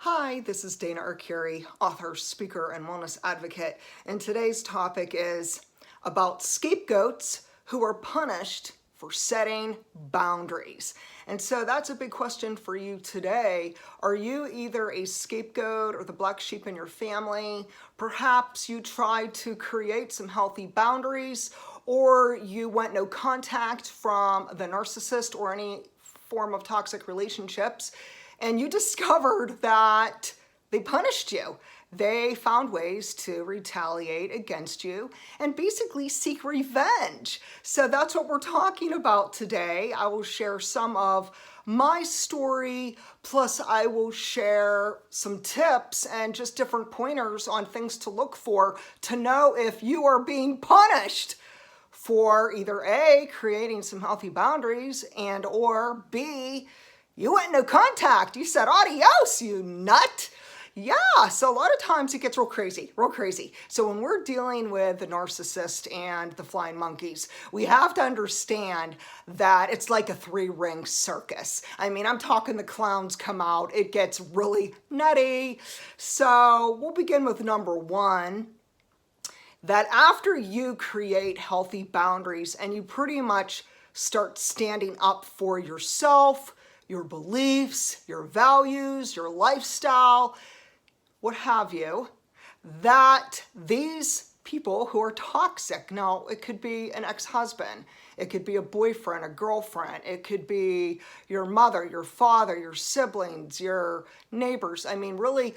Hi, this is Dana Arcuri, author, speaker, and wellness advocate, and today's topic is about scapegoats who are punished for setting boundaries. And so that's a big question for you today. Are you either a scapegoat or the black sheep in your family? Perhaps you tried to create some healthy boundaries, or you went no contact from the narcissist or any form of toxic relationships, and you discovered that they punished you. They found ways to retaliate against you and basically seek revenge. So that's what we're talking about today. I will share some of my story, plus I will share some tips and just different pointers on things to look for to know if you are being punished for either A, creating some healthy boundaries, and or B, you went no contact. You said adios, you nut. Yeah, so a lot of times it gets real crazy. So when we're dealing with the narcissist and the flying monkeys, we have to understand that it's like a three-ring circus. I mean, I'm talking the clowns come out. It gets really nutty. So we'll begin with number one, that after you create healthy boundaries and you pretty much start standing up for yourself, your beliefs, your values, your lifestyle, what have you, that these people who are toxic, now it could be an ex-husband, it could be a boyfriend, a girlfriend, it could be your mother, your father, your siblings, your neighbors. I mean, really,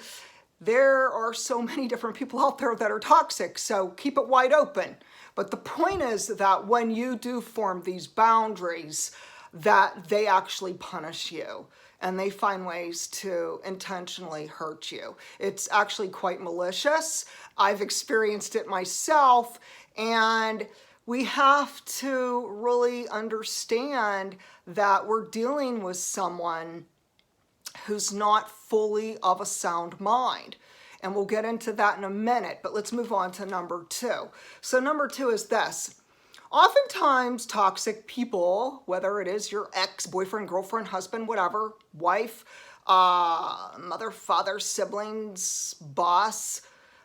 there are so many different people out there that are toxic, so keep it wide open. But the point is that when you do form these boundaries, that they actually punish you and they find ways to intentionally hurt you. It's actually quite malicious. I've experienced it myself, and we have to really understand that we're dealing with someone who's not fully of a sound mind. And we'll get into that in a minute, but let's move on to number two. So number two is this. Oftentimes, toxic people, whether it is your ex, boyfriend, girlfriend, husband, whatever, wife, mother, father, siblings, boss,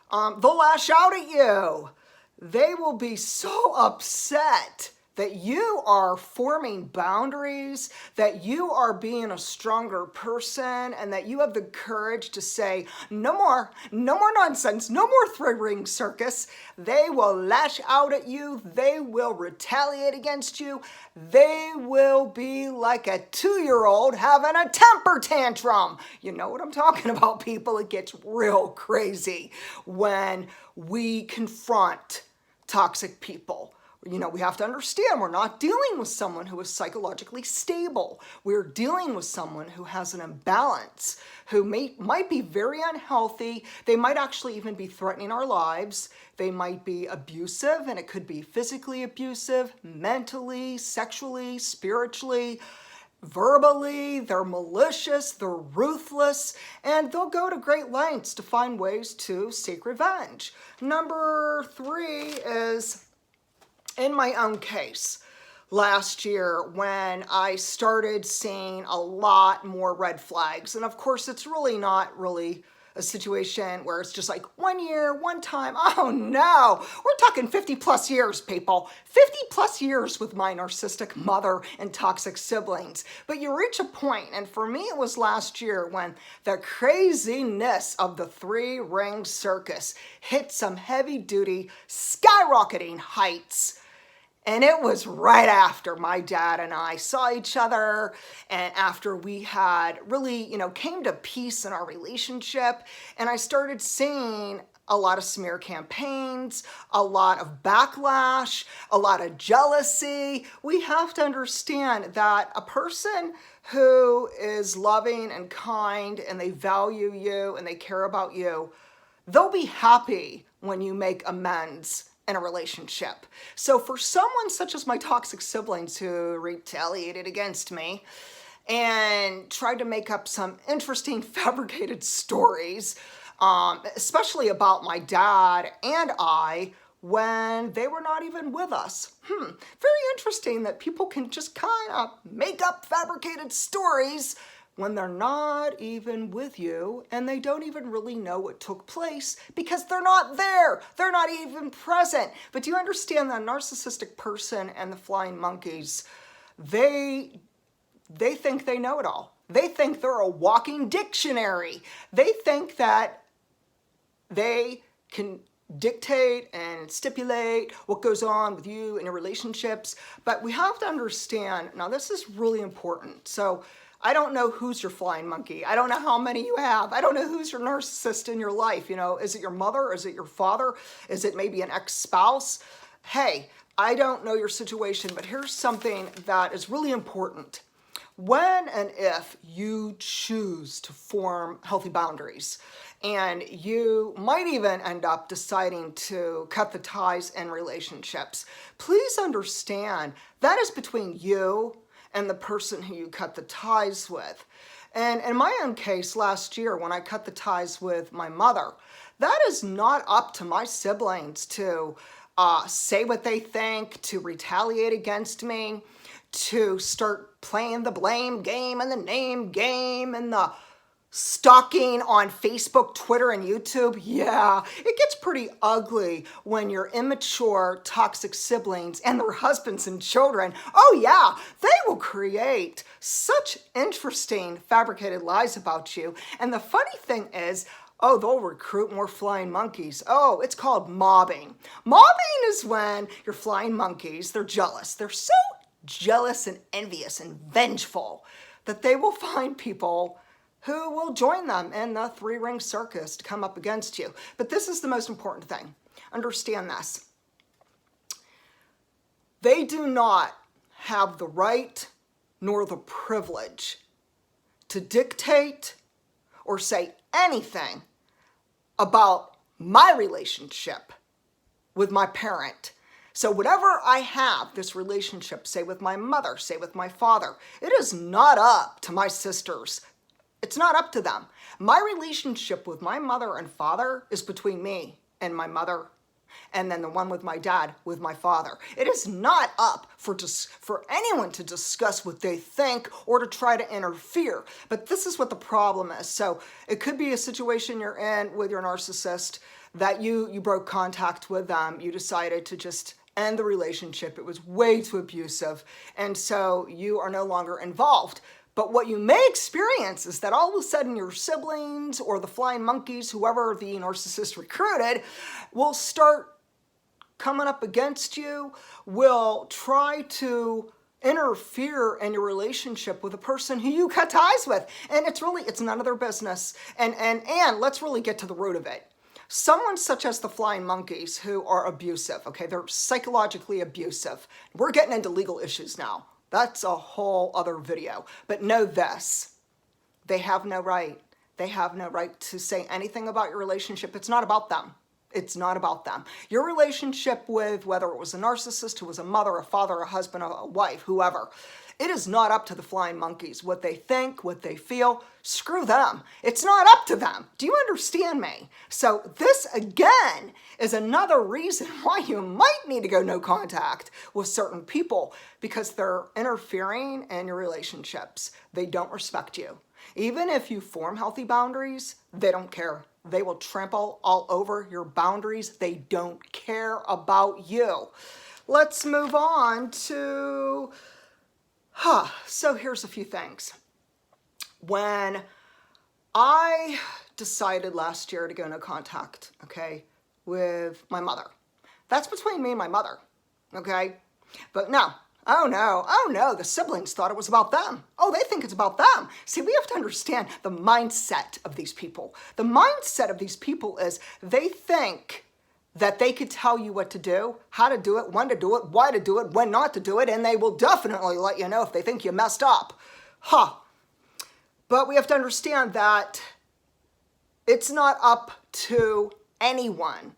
they'll lash out at you. They will be so upset that you are forming boundaries, that you are being a stronger person, and that you have the courage to say, no more nonsense, no more three-ring circus. They will lash out at you. They will retaliate against you. They will be like a 2-year-old having a temper tantrum. You know what I'm talking about, people? It gets real crazy when we confront toxic people. You know, we have to understand we're not dealing with someone who is psychologically stable. We're dealing with someone who has an imbalance, who might be very unhealthy. They might actually even be threatening our lives. They might be abusive, and it could be physically abusive, mentally, sexually, spiritually, verbally. They're malicious, they're ruthless, and they'll go to great lengths to find ways to seek revenge. Number three is, in my own case, last year when I started seeing a lot more red flags. And of course, it's really not really a situation where it's just like 1 year, one time. Oh no, we're talking 50 plus years, people. 50 plus years with my narcissistic mother and toxic siblings. But you reach a point, and for me it was last year when the craziness of the three-ring circus hit some heavy-duty, skyrocketing heights. And it was right after my dad and I saw each other, and after we had really, came to peace in our relationship, and I started seeing a lot of smear campaigns, a lot of backlash, a lot of jealousy. We have to understand that a person who is loving and kind and they value you and they care about you, they'll be happy when you make amends in a relationship. So for someone such as my toxic siblings who retaliated against me and tried to make up some interesting fabricated stories, especially about my dad and I, when they were not even with us. Very interesting that people can just kind of make up fabricated stories when they're not even with you and they don't even really know what took place because they're not there. They're not even present. But do you understand that a narcissistic person and the flying monkeys, they think they know it all. They think they're a walking dictionary. They think that they can dictate and stipulate what goes on with you and your relationships. But we have to understand, now this is really important. So I don't know who's your flying monkey. I don't know how many you have. I don't know who's your narcissist in your life. You know, is it your mother? Is it your father? Is it maybe an ex-spouse? Hey, I don't know your situation, but here's something that is really important. When and if you choose to form healthy boundaries, and you might even end up deciding to cut the ties in relationships, please understand that is between you and the person who you cut the ties with. And in my own case, last year, when I cut the ties with my mother, that is not up to my siblings to say what they think, to retaliate against me, to start playing the blame game and the name game and the stalking on Facebook, Twitter, and YouTube. Yeah, it gets pretty ugly when your immature, toxic siblings and their husbands and children, oh yeah, they will create such interesting fabricated lies about you. And the funny thing is, oh, they'll recruit more flying monkeys. Oh, it's called mobbing. Mobbing is when your flying monkeys, they're jealous. They're so jealous and envious and vengeful that they will find people who will join them in the three-ring circus to come up against you. But this is the most important thing. Understand this. They do not have the right nor the privilege to dictate or say anything about my relationship with my parent. So whatever I have, this relationship, say with my mother, say with my father, it is not up to my sisters. It's not up to them. My relationship with my mother and father is between me and my mother, and then the one with my dad, with my father. It is not up for anyone to discuss what they think or to try to interfere. But this is what the problem is. So it could be a situation you're in with your narcissist that you broke contact with them. You decided to just end the relationship. It was way too abusive. And so you are no longer involved. But what you may experience is that all of a sudden your siblings or the flying monkeys, whoever the narcissist recruited, will start coming up against you, will try to interfere in your relationship with a person who you cut ties with. And it's none of their business. And let's really get to the root of it. Someone such as the flying monkeys who are abusive, okay, they're psychologically abusive. We're getting into legal issues now. That's a whole other video. But know this, they have no right. They have no right to say anything about your relationship. It's not about them. It's not about them. Your relationship with, whether it was a narcissist who was a mother, a father, a husband, a wife, whoever, it is not up to the flying monkeys. What they think, what they feel, screw them. It's not up to them. Do you understand me? So this, again, is another reason why you might need to go no contact with certain people, because they're interfering in your relationships. They don't respect you. Even if you form healthy boundaries, they don't care. They will trample all over your boundaries. They don't care about you. Let's move on to... So here's a few things. When I decided last year to go no contact, okay, with my mother, that's between me and my mother, okay? But no, oh no, the siblings thought it was about them. Oh, they think it's about them. See, we have to understand the mindset of these people. The mindset of these people is they think that they could tell you what to do, how to do it, when to do it, why to do it, when not to do it, and they will definitely let you know if they think you messed up. But we have to understand that it's not up to anyone.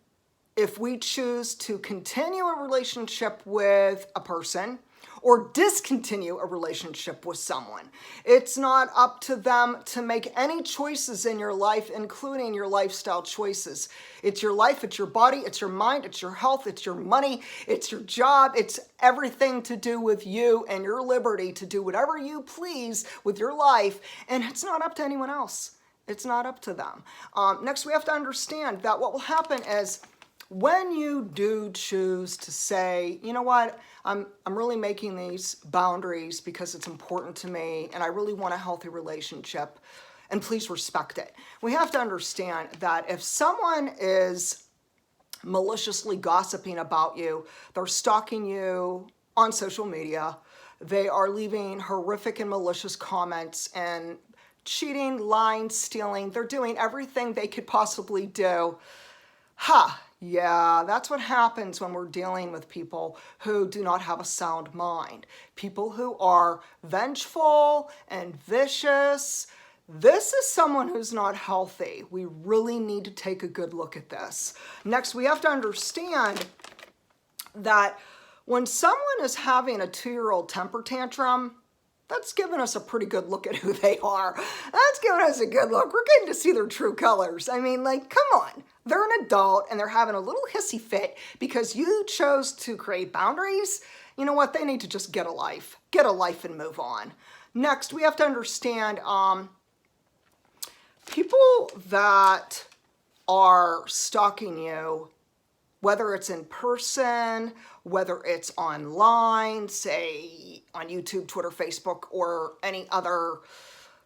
If we choose to continue a relationship with a person, or discontinue a relationship with someone. It's not up to them to make any choices in your life, including your lifestyle choices. It's your life, it's your body, it's your mind, it's your health, it's your money, it's your job, it's everything to do with you and your liberty to do whatever you please with your life, and it's not up to anyone else. It's not up to them. Next, we have to understand that what will happen is when you do choose to say, you know what, I'm really making these boundaries because it's important to me and I really want a healthy relationship, and please respect it. We have to understand that if someone is maliciously gossiping about you, they're stalking you on social media, they are leaving horrific and malicious comments and cheating, lying, stealing, they're doing everything they could possibly do. Yeah, that's what happens when we're dealing with people who do not have a sound mind. People who are vengeful and vicious. This is someone who's not healthy. We really need to take a good look at this. Next, we have to understand that when someone is having a 2-year-old temper tantrum, that's giving us a pretty good look at who they are. That's giving us a good look. We're getting to see their true colors. I mean, like, come on. They're an adult and they're having a little hissy fit because you chose to create boundaries. You know what? They need to just get a life. Get a life and move on. Next, we have to understand people that are stalking you, whether it's in person, whether it's online, say on YouTube, Twitter, Facebook, or any other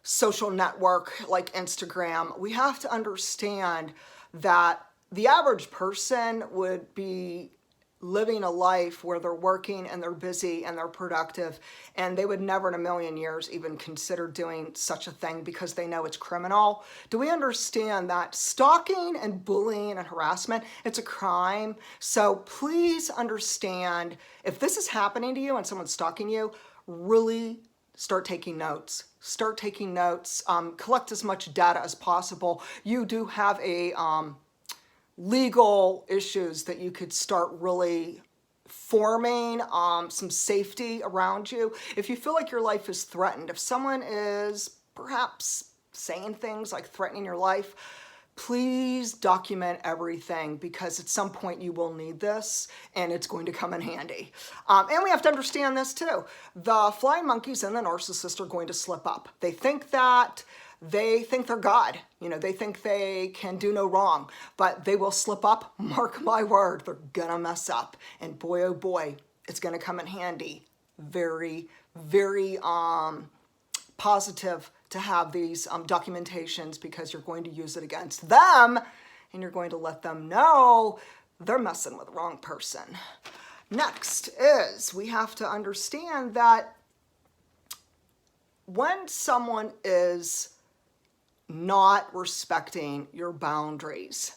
social network like Instagram, we have to understand that the average person would be living a life where they're working and they're busy and they're productive, and they would never in a million years even consider doing such a thing because they know it's criminal. Do we understand that stalking and bullying and harassment, it's a crime? So please understand, if this is happening to you and someone's stalking you, really start taking notes. Start taking notes. Collect as much data as possible. You do have a legal issues that you could start really forming some safety around you. If you feel like your life is threatened, if someone is perhaps saying things like threatening your life, please document everything, because at some point you will need this and it's going to come in handy. And we have to understand this too. The flying monkeys and the narcissist are going to slip up. They think they're God. You know, they think they can do no wrong, but they will slip up. Mark my word, they're gonna mess up. And boy, oh boy, it's gonna come in handy. Very, very positive to have these documentations, because you're going to use it against them and you're going to let them know they're messing with the wrong person. Next is, we have to understand that when someone is not respecting your boundaries,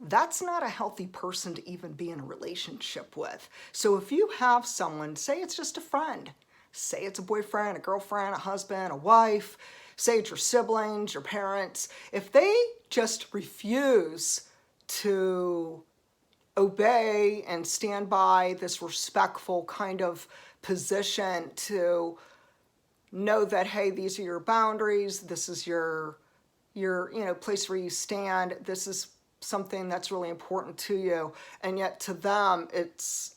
that's not a healthy person to even be in a relationship with. So if you have someone, say it's just a friend, say it's a boyfriend, a girlfriend, a husband, a wife, say it's your siblings, your parents, if they just refuse to obey and stand by this respectful kind of position to know that, hey, these are your boundaries, this is your place where you stand, this is something that's really important to you, and yet to them it's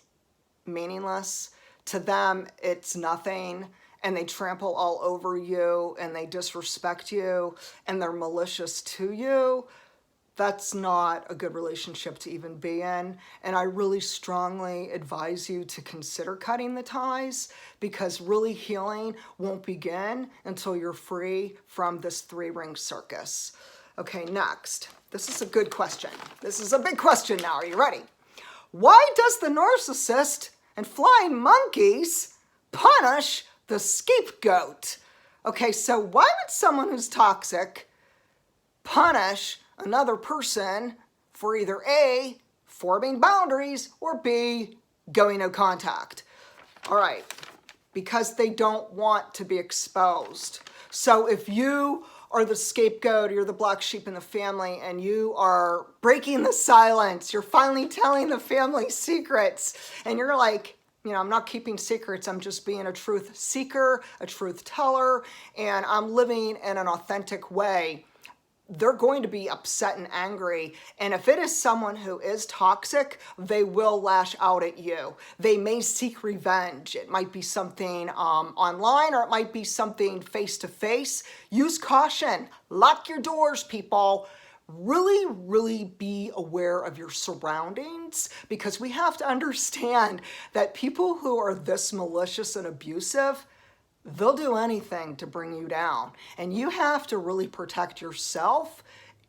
meaningless, to them it's nothing, and they trample all over you and they disrespect you and they're malicious to you, that's not a good relationship to even be in. And I really strongly advise you to consider cutting the ties, because really healing won't begin until you're free from this 3-ring circus. Okay, next. This is a good question. This is a big question now. Are you ready? Why does the narcissist and flying monkeys punish the scapegoat? Okay, so why would someone who's toxic punish another person for either A, forming boundaries, or B, going no contact? All right, because they don't want to be exposed. So if you are the scapegoat, or you're the black sheep in the family, and you are breaking the silence, you're finally telling the family secrets, and you're like, I'm not keeping secrets. I'm just being a truth seeker, a truth teller, and I'm living in an authentic way. They're going to be upset and angry. And if it is someone who is toxic, they will lash out at you. They may seek revenge. It might be something online, or it might be something face-to-face. Use caution. Lock your doors, people. Really, really be aware of your surroundings, because we have to understand that people who are this malicious and abusive, they'll do anything to bring you down. And you have to really protect yourself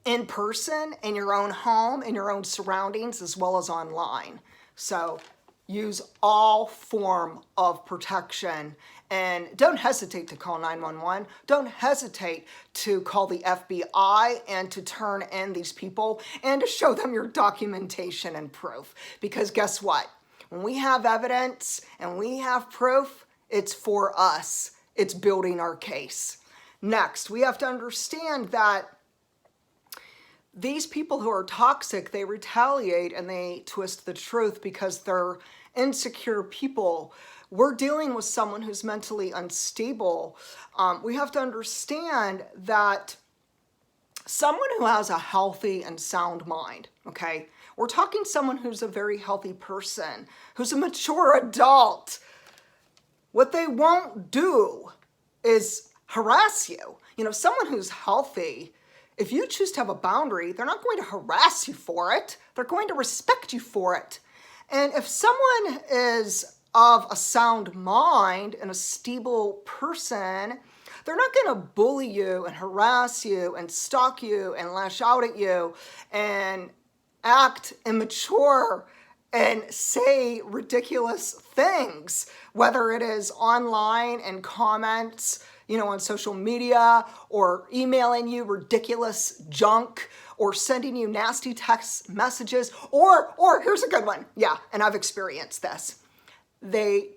in person, in your own home, in your own surroundings, as well as online. So use all form of protection, and don't hesitate to call 911. Don't hesitate to call the FBI and to turn in these people and to show them your documentation and proof. Because guess what? When we have evidence and we have proof, it's for us. It's building our case. Next, we have to understand that these people who are toxic, they retaliate and they twist the truth because they're insecure people. We're dealing with someone who's mentally unstable. We have to understand that someone who has a healthy and sound mind, okay? We're talking someone who's a very healthy person, who's a mature adult. What they won't do is harass you. Someone who's healthy, if you choose to have a boundary, they're not going to harass you for it. They're going to respect you for it. And if someone is of a sound mind and a stable person, they're not going to bully you and harass you and stalk you and lash out at you and act immature and say ridiculous things, whether it is online and comments, on social media, or emailing you ridiculous junk, or sending you nasty text messages, or here's a good one. Yeah, and I've experienced this. They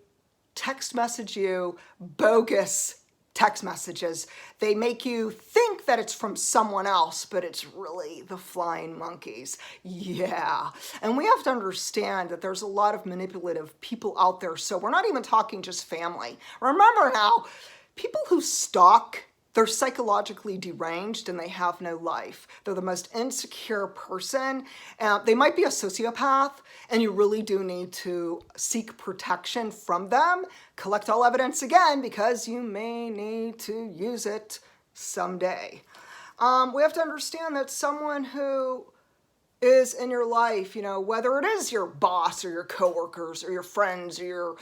text message you bogus text messages. They make you think that it's from someone else, but it's really the flying monkeys. Yeah. And we have to understand that there's a lot of manipulative people out there. So we're not even talking just family. Remember now, people who stalk, they're psychologically deranged and they have no life. They're the most insecure person. They might be a sociopath, and you really do need to seek protection from them. Collect all evidence again, because you may need to use it someday. We have to understand that someone who is in your life, whether it is your boss or your coworkers or your friends or your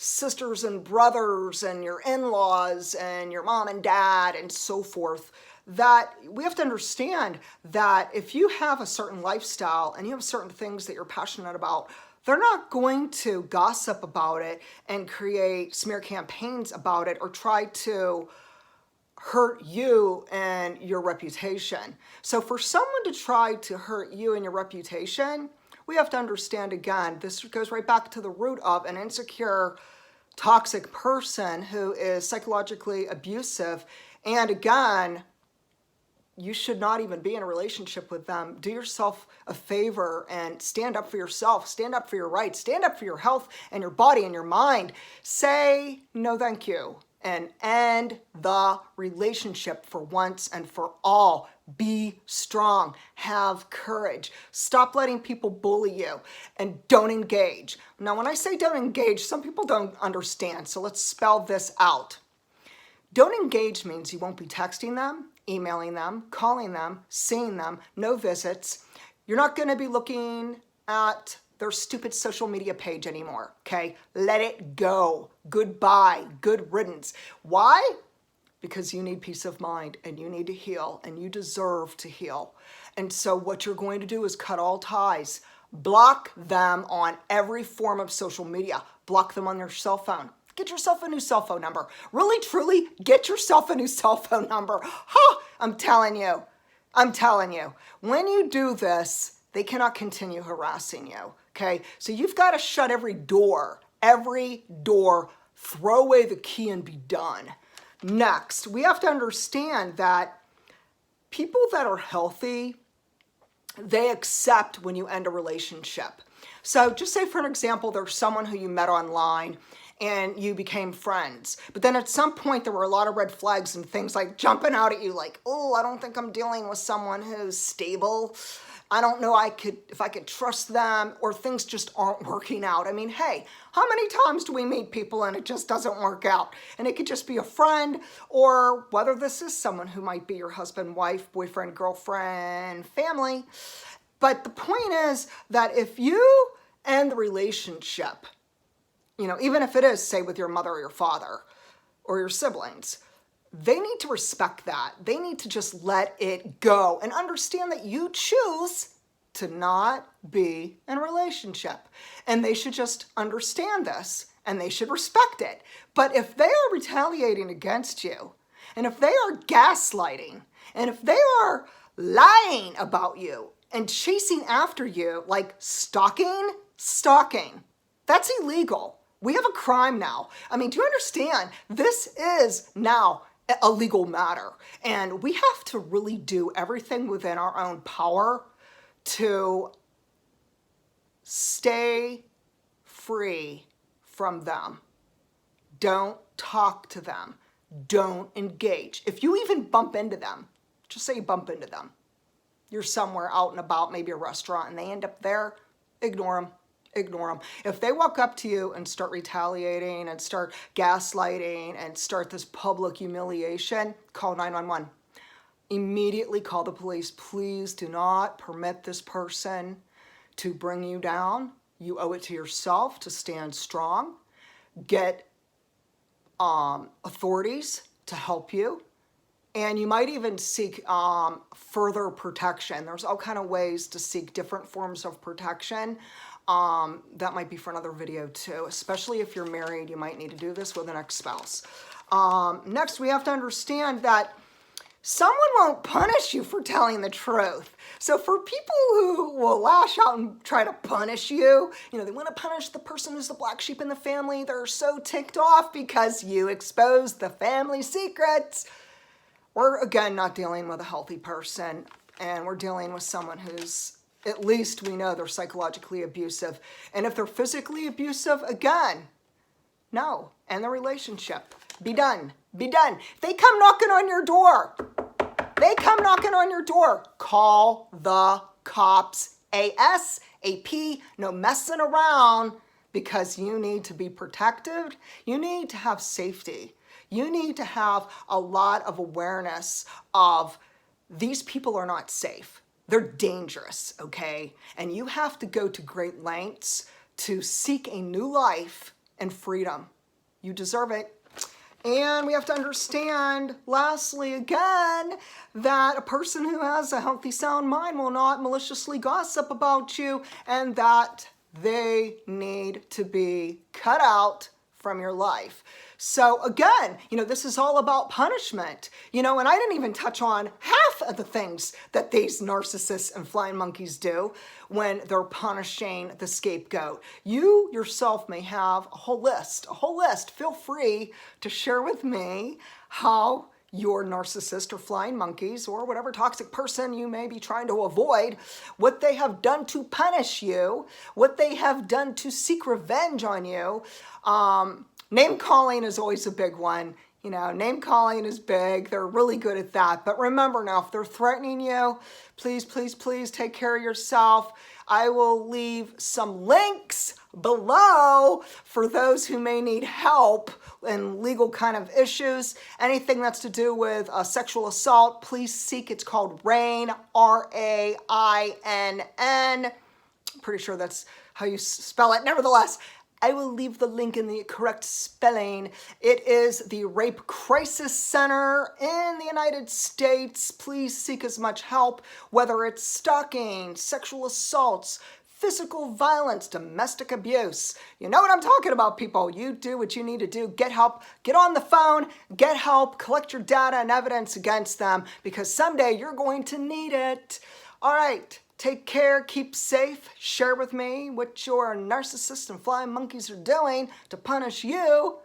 sisters and brothers and your in-laws and your mom and dad and so forth, that we have to understand that if you have a certain lifestyle and you have certain things that you're passionate about, they're not going to gossip about it and create smear campaigns about it or try to hurt you and your reputation. So for someone to try to hurt you and your reputation, we have to understand, again, this goes right back to the root of an insecure, toxic person who is psychologically abusive. And again, you should not even be in a relationship with them. Do yourself a favor and stand up for yourself. Stand up for your rights. Stand up for your health and your body and your mind. Say no thank you and end the relationship for once and for all. Be strong. Have courage. Stop letting people bully you, and don't engage. Now, when I say don't engage, some people don't understand, so let's spell this out. Don't engage means you won't be texting them, emailing them, calling them, seeing them, no visits. You're not going to be looking at their stupid social media page anymore, okay? Let it go. Goodbye. Good riddance. Why? Because you need peace of mind and you need to heal and you deserve to heal. And so what you're going to do is cut all ties. Block them on every form of social media. Block them on your cell phone. Get yourself a new cell phone number. Really, truly, get yourself a new cell phone number. I'm telling you. When you do this, they cannot continue harassing you, okay? So you've got to shut every door. Throw away the key and be done. Next, we have to understand that people that are healthy, they accept when you end a relationship. So just say, for an example, there's someone who you met online and you became friends. But then at some point there were a lot of red flags and things like jumping out at you like, oh, I don't think I'm dealing with someone who's stable. I don't know if I could trust them, or things just aren't working out. I mean, hey, how many times do we meet people and it just doesn't work out? And it could just be a friend, or whether this is someone who might be your husband, wife, boyfriend, girlfriend, family. But the point is that if you end the relationship, even if it is, say, with your mother or your father or your siblings, they need to respect that. They need to just let it go and understand that you choose to not be in a relationship. And they should just understand this and they should respect it. But if they are retaliating against you, and if they are gaslighting, and if they are lying about you and chasing after you, like stalking, that's illegal. We have a crime now. I mean, do you understand? This is now a legal matter. And we have to really do everything within our own power to stay free from them. Don't talk to them. Don't engage. If you even bump into them, just say you bump into them. You're somewhere out and about, maybe a restaurant, and they end up there, ignore them. Ignore them. If they walk up to you and start retaliating and start gaslighting and start this public humiliation, call 911. Immediately call the police. Please do not permit this person to bring you down. You owe it to yourself to stand strong. Get authorities to help you. And you might even seek further protection. There's all kinds of ways to seek different forms of protection. That might be for another video too, especially if you're married. You might need to do this with an ex-spouse. Next, we have to understand that someone won't punish you for telling the truth. So for people who will lash out and try to punish you, they want to punish the person who's the black sheep in the family. They're so ticked off because you exposed the family secrets. We're, again, not dealing with a healthy person, and we're dealing with someone who's, at least we know they're psychologically abusive. And if they're physically abusive, again, no, end the relationship. Be done. Be done. If they come knocking on your door, call the cops ASAP. No messing around, because you need to be protected. You need to have safety. You need to have a lot of awareness of these people are not safe. They're dangerous, okay? And you have to go to great lengths to seek a new life and freedom. You deserve it. And we have to understand, lastly, again, that a person who has a healthy, sound mind will not maliciously gossip about you, and that they need to be cut out from your life. So again, this is all about punishment, and I didn't even touch on half of the things that these narcissists and flying monkeys do when they're punishing the scapegoat. You yourself may have a whole list. Feel free to share with me how your narcissist or flying monkeys or whatever toxic person you may be trying to avoid, what they have done to punish you, what they have done to seek revenge on you. Name calling is always a big one. Name calling is big. They're really good at that. But remember now, if they're threatening you, please, please, please take care of yourself. I will leave some links below for those who may need help in legal kind of issues. Anything that's to do with sexual assault, please seek. It's called RAINN, RAINN. Pretty sure that's how you spell it. Nevertheless, I will leave the link in the correct spelling. It is the Rape Crisis Center in the United States. Please seek as much help, whether it's stalking, sexual assaults, physical violence, domestic abuse. You know what I'm talking about, people. You do what you need to do. Get help. Get on the phone. Get help. Collect your data and evidence against them, because someday you're going to need it. All right. Take care, keep safe, share with me what your narcissists and flying monkeys are doing to punish you.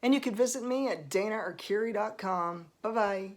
And you can visit me at danaarcuri.com. Bye-bye.